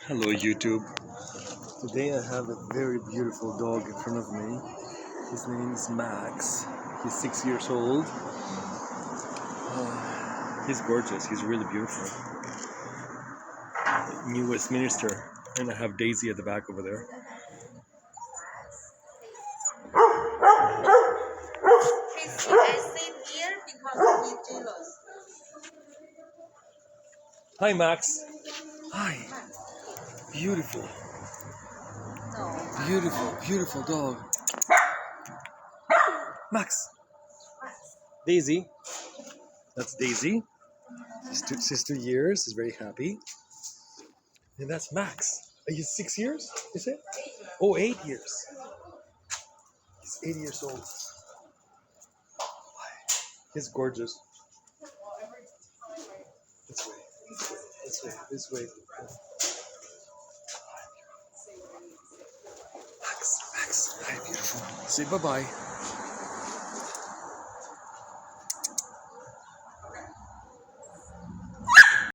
Hello YouTube. Today I have a very beautiful dog in front of me. His name is Max. He's 6 years old. He's gorgeous. He's really beautiful. New Westminster. And I have Daisy at the back over there. I sit here because he's jealous. Hi Max. Hi. Beautiful. No. Beautiful dog. Max. Daisy. That's Daisy. She's 2 years. She's very happy. And that's Max. Are you 6 years? Is it? Oh, 8 years. He's 8 years old. He's gorgeous. This way. This way. Max. Hi, beautiful. Say bye-bye.